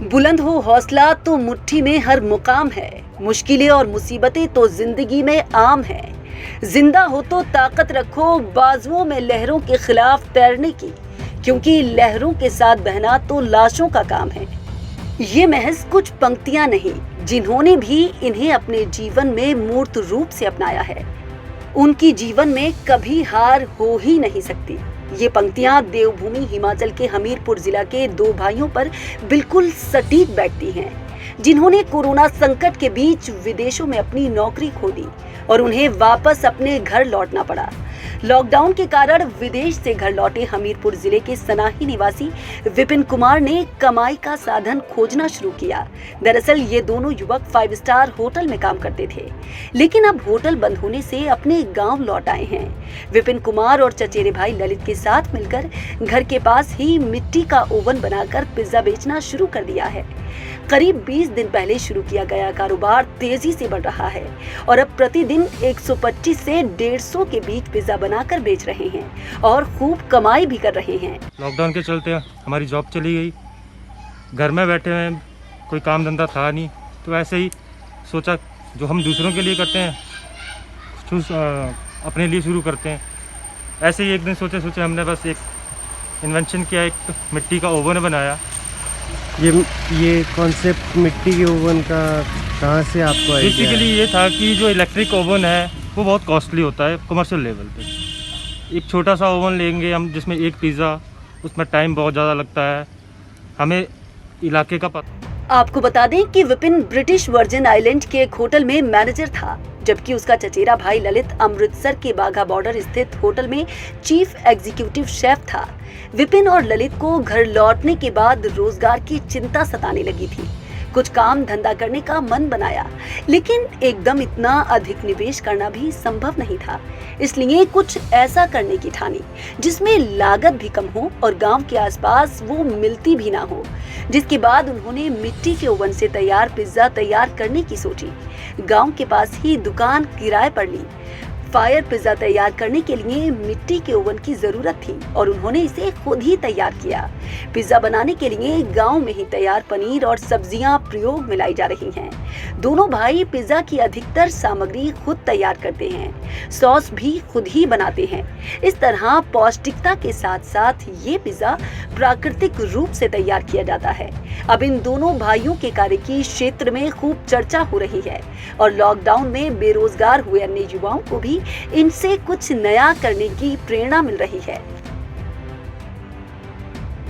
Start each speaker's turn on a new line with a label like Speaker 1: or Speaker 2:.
Speaker 1: बुलंद हो हौसला तो मुट्ठी में हर मुकाम है। मुश्किलें और मुसीबतें तो जिंदगी में आम है। जिंदा हो तो ताकत रखो बाजुओं में लहरों के खिलाफ तैरने की, क्योंकि लहरों के साथ बहना तो लाशों का काम है। ये महज कुछ पंक्तियां नहीं, जिन्होंने भी इन्हें अपने जीवन में मूर्त रूप से अपनाया है। उनकी जीवन में कभी हार हो ही नहीं सकती। ये पंक्तियां देवभूमि हिमाचल के हमीरपुर जिला के दो भाइयों पर बिल्कुल सटीक बैठती हैं, जिन्होंने कोरोना संकट के बीच विदेशों में अपनी नौकरी खो दी और उन्हें वापस अपने घर लौटना पड़ा। लॉकडाउन के कारण विदेश से घर लौटे हमीरपुर जिले के सनाही निवासी विपिन कुमार ने कमाई का साधन खोजना शुरू किया। दरअसल ये दोनों युवक 5 स्टार होटल में काम करते थे, लेकिन अब होटल बंद होने से अपने गांव लौट आए हैं। विपिन कुमार और चचेरे भाई ललित के साथ मिलकर घर के पास ही मिट्टी का ओवन बनाकर पिज्जा बेचना शुरू कर दिया है। करीब 20 दिन पहले शुरू किया गया कारोबार तेजी से बढ़ रहा है और अब प्रतिदिन 125 से 150 के बीच पिज्जा बनाकर बेच रहे हैं और खूब कमाई भी कर रहे हैं।
Speaker 2: लॉकडाउन के चलते हमारी जॉब चली गई, घर में बैठे हैं, कोई काम धंधा था नहीं, तो ऐसे ही सोचा जो हम दूसरों के लिए करते हैं कुछ अपने लिए शुरू करते हैं। ऐसे ही एक दिन सोचे हमने बस एक इन्वेंशन किया, एक मिट्टी का ओवन बनाया।
Speaker 3: ये कॉन्सेप्ट मिट्टी के ओवन का कहाँ से आपको आइडिया?
Speaker 2: बेसिकली ये था कि जो इलेक्ट्रिक ओवन है वो बहुत कॉस्टली होता है कमर्शियल लेवल पे। एक छोटा सा ओवन लेंगे हम जिसमें एक पिज़्ज़ा, उसमें टाइम बहुत ज़्यादा लगता है, हमें इलाके का पता।
Speaker 1: आपको बता दें कि विपिन ब्रिटिश वर्जिन आइलैंड के एक होटल में मैनेजर था, जबकि उसका चचेरा भाई ललित अमृतसर के बाघा बॉर्डर स्थित होटल में चीफ एग्जीक्यूटिव शेफ था। विपिन और ललित को घर लौटने के बाद रोजगार की चिंता सताने लगी थी। कुछ काम धंधा करने का मन बनाया, लेकिन एकदम इतना अधिक निवेश करना भी संभव नहीं था। इसलिए कुछ ऐसा करने की ठानी जिसमें लागत भी कम हो और गांव के आसपास वो मिलती भी ना हो। जिसके बाद उन्होंने मिट्टी के ओवन से तैयार पिज्जा तैयार करने की सोची। गांव के पास ही दुकान किराए पर ली। फायर पिज्जा तैयार करने के लिए मिट्टी के ओवन की जरूरत थी और उन्होंने इसे खुद ही तैयार किया। पिज्जा बनाने के लिए गांव में ही तैयार पनीर और सब्जियां प्रयोग में लाई जा रही हैं। दोनों भाई पिज्जा की अधिकतर सामग्री खुद तैयार करते हैं, सॉस भी खुद ही बनाते हैं। इस तरह पौष्टिकता के साथ साथ ये पिज्जा प्राकृतिक रूप से तैयार किया जाता है। अब इन दोनों भाइयों के कार्य की क्षेत्र में खूब चर्चा हो रही है और लॉकडाउन में बेरोजगार हुए अन्य युवाओं को भी इनसे कुछ नया करने की प्रेरणा मिल रही है।